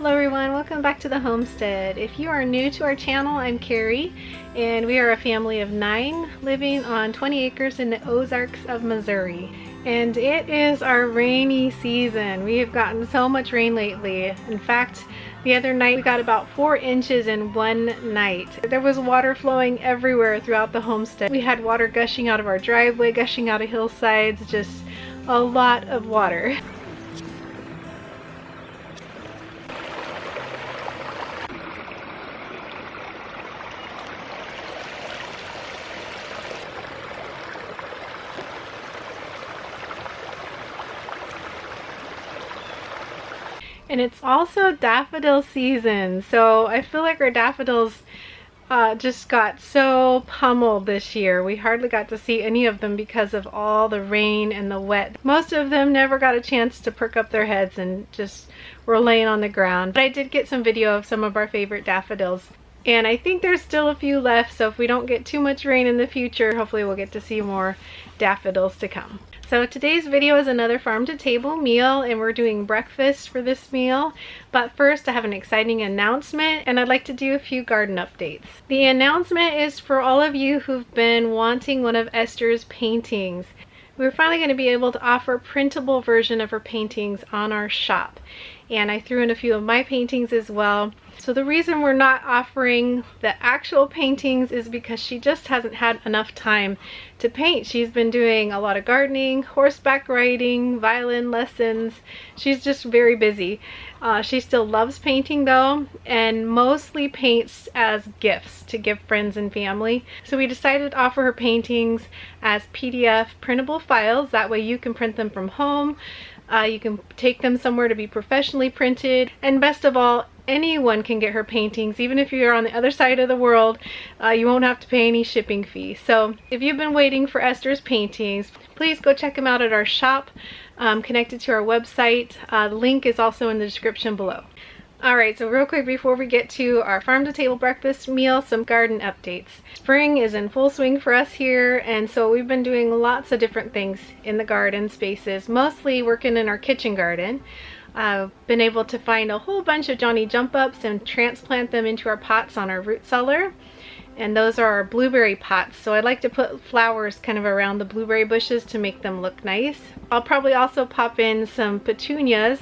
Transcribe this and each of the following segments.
Hello everyone, welcome back to the homestead. If you are new to our channel, I'm Carrie, and we are a family of 9 living on 20 acres in the Ozarks of Missouri. And it is our rainy season. We have gotten so much rain lately. In fact, the other night we got about 4 inches in one night. There was water flowing everywhere throughout the homestead. We had water gushing out of our driveway, gushing out of hillsides, just a lot of water. And it's also daffodil season, so I feel like our daffodils just got so pummeled this year. We hardly got to see any of them because of all the rain and the wet. Most of them never got a chance to perk up their heads and just were laying on the ground. But I did get some video of some of our favorite daffodils. And I think there's still a few left, so if we don't get too much rain in the future, hopefully we'll get to see more daffodils to come. So today's video is another farm to table meal, and we're doing breakfast for this meal. But first, I have an exciting announcement, and I'd like to do a few garden updates. The announcement is for all of you who've been wanting one of Esther's paintings. We're finally going to be able to offer a printable version of her paintings on our shop. And I threw in a few of my paintings as well. So the reason we're not offering the actual paintings is because she just hasn't had enough time to paint. She's been doing a lot of gardening, horseback riding, violin lessons. She's just very busy. She still loves painting though, and mostly paints as gifts to give friends and family. So we decided to offer her paintings as PDF printable files. That way you can print them from home. You can take them somewhere to be professionally printed, and best of all, anyone can get her paintings. Even if you're on the other side of the world, you won't have to pay any shipping fee. So if you've been waiting for Esther's paintings, please go check them out at our shop connected to our website. The link is also in the description below. Alright, so real quick before we get to our farm to table breakfast meal, some garden updates. Spring is in full swing for us here, and so we've been doing lots of different things in the garden spaces, mostly working in our kitchen garden. I've been able to find a whole bunch of Johnny jump ups and transplant them into our pots on our root cellar. And those are our blueberry pots, so I like to put flowers kind of around the blueberry bushes to make them look nice. I'll probably also pop in some petunias.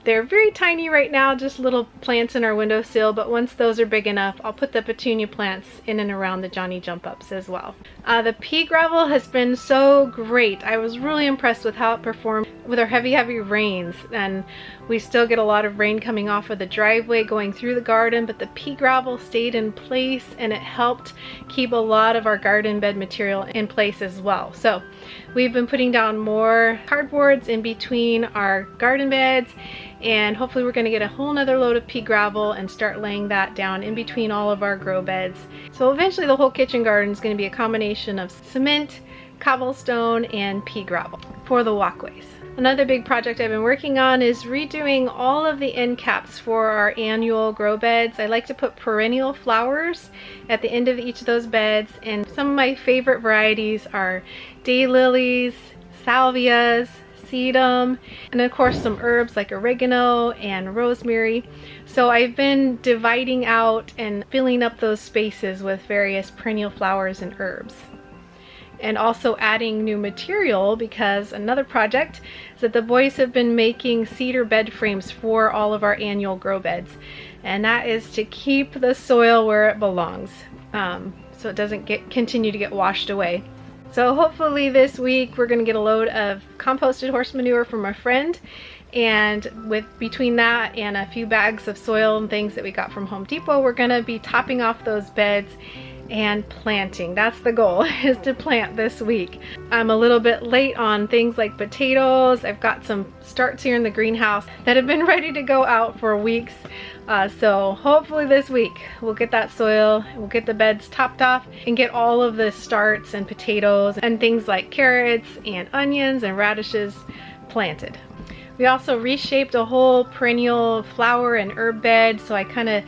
They're very tiny right now, just little plants in our windowsill, but once those are big enough, I'll put the petunia plants in and around the Johnny jump ups as well. The pea gravel has been so great. I was really impressed with how it performed with our heavy rains, and we still get a lot of rain coming off of the driveway going through the garden, but the pea gravel stayed in place and it helped keep a lot of our garden bed material in place as well. So we've been putting down more cardboards in between our garden beds, and hopefully we're going to get a whole nother load of pea gravel and start laying that down in between all of our grow beds. So eventually the whole kitchen garden is going to be a combination of cement, cobblestone, and pea gravel for the walkways. Another big project I've been working on is redoing all of the end caps for our annual grow beds. I like to put perennial flowers at the end of each of those beds, and some of my favorite varieties are daylilies, salvias, sedum, and of course some herbs like oregano and rosemary. So I've been dividing out and filling up those spaces with various perennial flowers and herbs. And also adding new material, because another project is that the boys have been making cedar bed frames for all of our annual grow beds, and that is to keep the soil where it belongs, so it doesn't continue to get washed away. So hopefully this week we're going to get a load of composted horse manure from a friend, and between that and a few bags of soil and things that we got from Home Depot, we're going to be topping off those beds and planting. That's the goal, is to plant this week. I'm a little bit late on things like potatoes. I've got some starts here in the greenhouse that have been ready to go out for weeks. So hopefully this week we'll get that soil, we'll get the beds topped off, and get all of the starts and potatoes and things like carrots and onions and radishes planted. We also reshaped a whole perennial flower and herb bed, so I kind of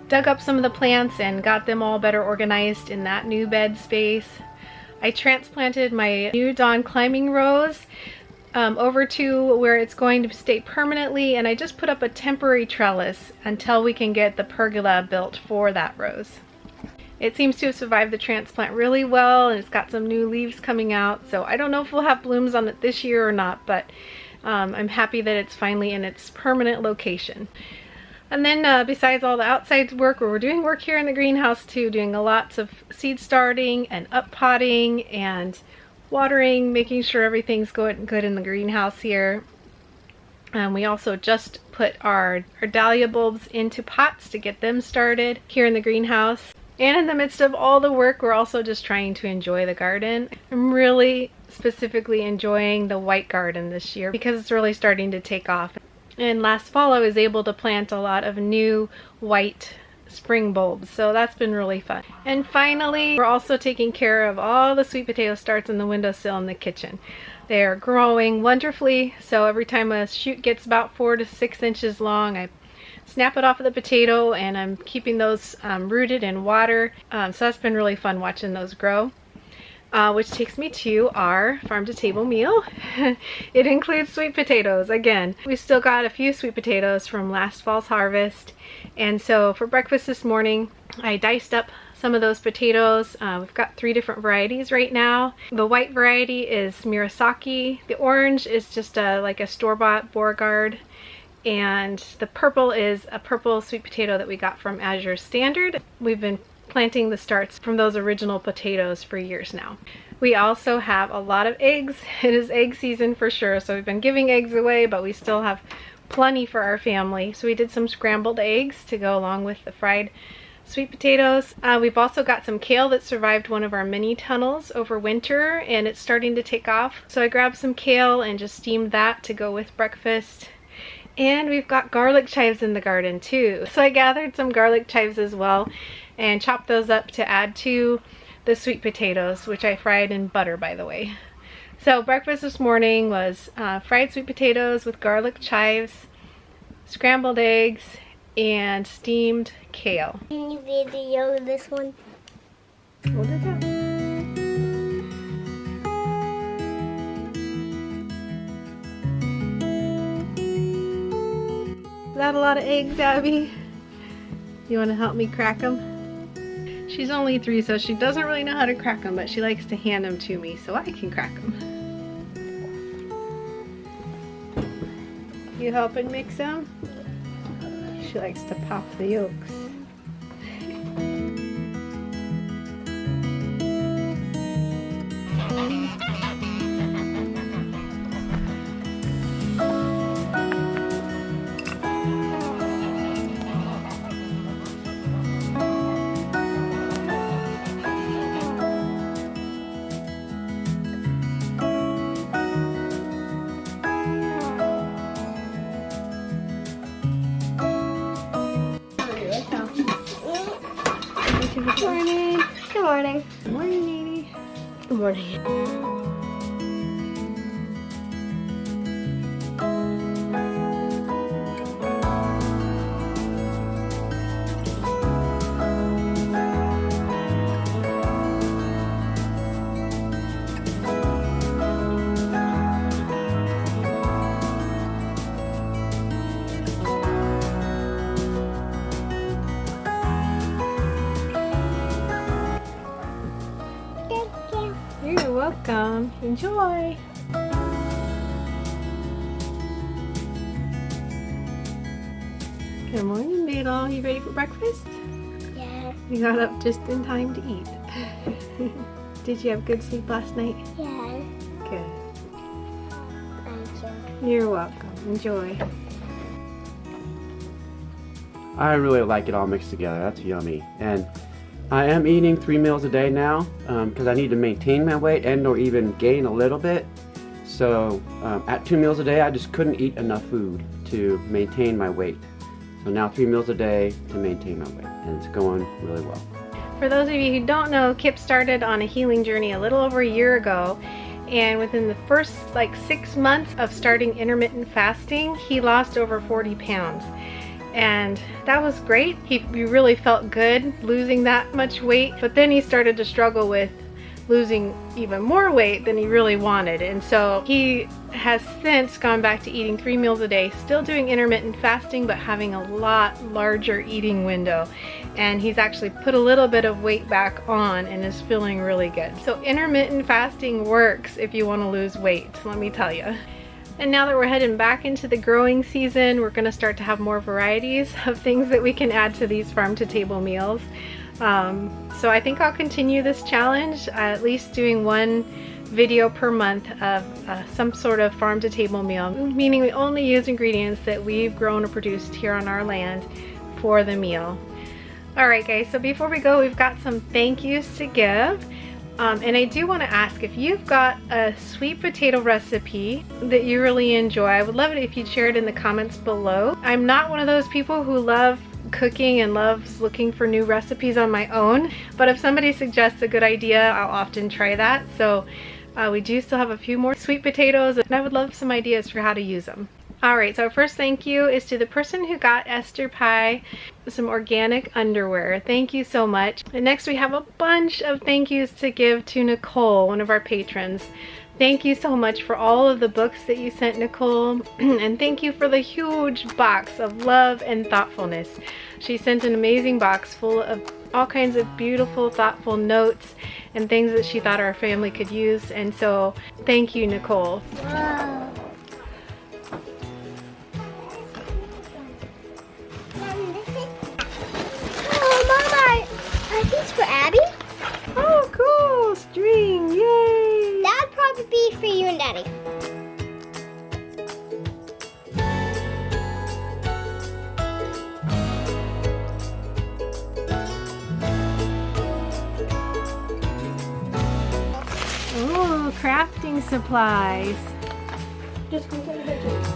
dug up some of the plants and got them all better organized in that new bed space. I transplanted my new dawn climbing rose over to where it's going to stay permanently, and I just put up a temporary trellis until we can get the pergola built for that rose. It seems to have survived the transplant really well, and it's got some new leaves coming out, so I don't know if we'll have blooms on it this year or not, but I'm happy that it's finally in its permanent location. And then besides all the outside work, we're doing work here in the greenhouse too, doing lots of seed starting and up potting and watering, making sure everything's going good in the greenhouse here. We also just put our dahlia bulbs into pots to get them started here in the greenhouse. And in the midst of all the work, we're also just trying to enjoy the garden. I'm really specifically enjoying the white garden this year because it's really starting to take off. And last fall I was able to plant a lot of new white spring bulbs, so that's been really fun. And finally, we're also taking care of all the sweet potato starts in the windowsill in the kitchen. They are growing wonderfully, so every time a shoot gets about 4 to 6 inches long, I snap it off of the potato, and I'm keeping those rooted in water. So that's been really fun watching those grow. Which takes me to our farm to table meal. It includes sweet potatoes again. We still got a few sweet potatoes from last fall's harvest, and so for breakfast this morning I diced up some of those potatoes. We've got 3 different varieties right now. The white variety is Murasaki, the orange is just like a store-bought Beauregard, and the purple is a purple sweet potato that we got from Azure Standard. We've been planting the starts from those original potatoes for years now. We also have a lot of eggs. It is egg season for sure, so we've been giving eggs away, but we still have plenty for our family. So we did some scrambled eggs to go along with the fried sweet potatoes. We've also got some kale that survived one of our mini tunnels over winter, and it's starting to take off. So I grabbed some kale and just steamed that to go with breakfast. And we've got garlic chives in the garden too. So I gathered some garlic chives as well and chopped those up to add to the sweet potatoes, which I fried in butter, by the way. So breakfast this morning was fried sweet potatoes with garlic chives, scrambled eggs, and steamed kale. Can you video this one? Hold it up. Is that a lot of eggs, Abby? You want to help me crack them? She's only 3, so she doesn't really know how to crack them, but she likes to hand them to me so I can crack them. You helping mix them? She likes to pop the yolks. Good morning. Good morning. Good morning, Nene. Good morning. You're welcome. Enjoy. Good morning, Beetle. You ready for breakfast? Yeah. You got up just in time to eat. Did you have good sleep last night? Yeah. Good. Thank you. You're welcome. Enjoy. I really like it all mixed together. That's yummy. And I am eating 3 meals a day now because I need to maintain my weight and or even gain a little bit. So at 2 meals a day, I just couldn't eat enough food to maintain my weight. So now 3 meals a day to maintain my weight, and it's going really well. For those of you who don't know, Kip started on a healing journey a little over a year ago, and within the first 6 months of starting intermittent fasting, he lost over 40 pounds. And that was great. He really felt good losing that much weight, but then he started to struggle with losing even more weight than he really wanted. And so he has since gone back to eating 3 meals a day, still doing intermittent fasting, but having a lot larger eating window. And he's actually put a little bit of weight back on and is feeling really good. So intermittent fasting works if you want to lose weight, let me tell you. And now that we're heading back into the growing season, we're going to start to have more varieties of things that we can add to these farm to table meals. So I think I'll continue this challenge, at least doing one video per month of some sort of farm to table meal, meaning we only use ingredients that we've grown or produced here on our land for the meal. Alright guys, so before we go, we've got some thank yous to give. And I do want to ask, if you've got a sweet potato recipe that you really enjoy, I would love it if you'd share it in the comments below. I'm not one of those people who love cooking and loves looking for new recipes on my own, but if somebody suggests a good idea, I'll often try that. So we do still have a few more sweet potatoes, and I would love some ideas for how to use them. Alright, so our first thank you is to the person who got Esther Pie some organic underwear. Thank you so much. And next we have a bunch of thank yous to give to Nicole, one of our patrons. Thank you so much for all of the books that you sent, Nicole, and thank you for the huge box of love and thoughtfulness. She sent an amazing box full of all kinds of beautiful, thoughtful notes and things that she thought our family could use, and so thank you, Nicole. Wow. Oh, Mama, are these for Abby? Oh, cool! String! Yay! That'd probably be for you and Daddy. Oh, crafting supplies. Just go to the kitchen.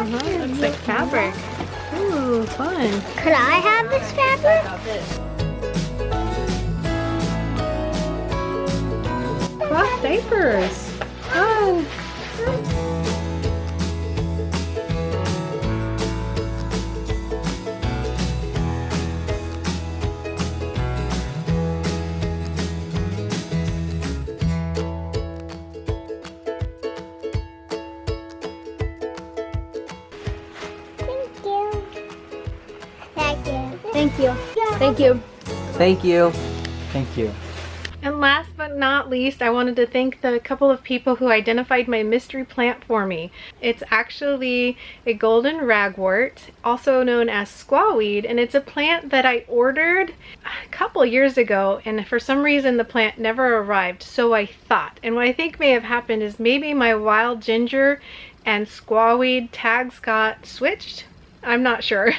Looks like fabric. Ooh, fun. Could I have this fabric? Cloth diapers. Fun. Thank you. Thank you. Thank you. Thank you. And last but not least, I wanted to thank the couple of people who identified my mystery plant for me. It's actually a golden ragwort, also known as squawweed, and it's a plant that I ordered a couple years ago, and for some reason the plant never arrived, so I thought. And what I think may have happened is maybe my wild ginger and squawweed tags got switched. I'm not sure.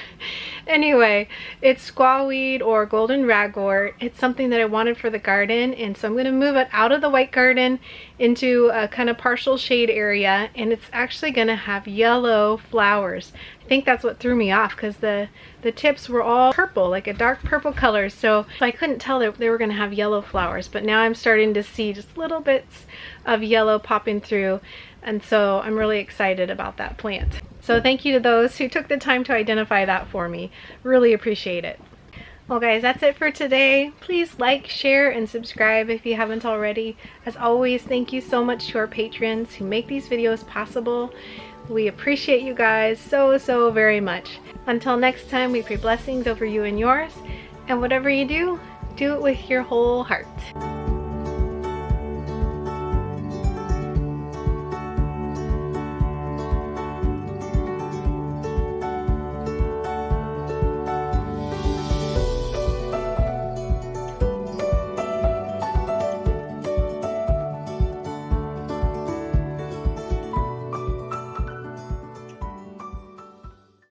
Anyway, it's squawweed or golden ragwort. It's something that I wanted for the garden, and so I'm going to move it out of the white garden into a kind of partial shade area, and it's actually going to have yellow flowers. I think that's what threw me off, because the tips were all purple, like a dark purple color, so I couldn't tell that they were going to have yellow flowers, but now I'm starting to see just little bits of yellow popping through, and so I'm really excited about that plant. So thank you to those who took the time to identify that for me. Really appreciate it. Well guys, that's it for today. Please like, share, and subscribe if you haven't already. As always, thank you so much to our patrons who make these videos possible. We appreciate you guys so very much. Until next time, we pray blessings over you and yours. And whatever you do, do it with your whole heart.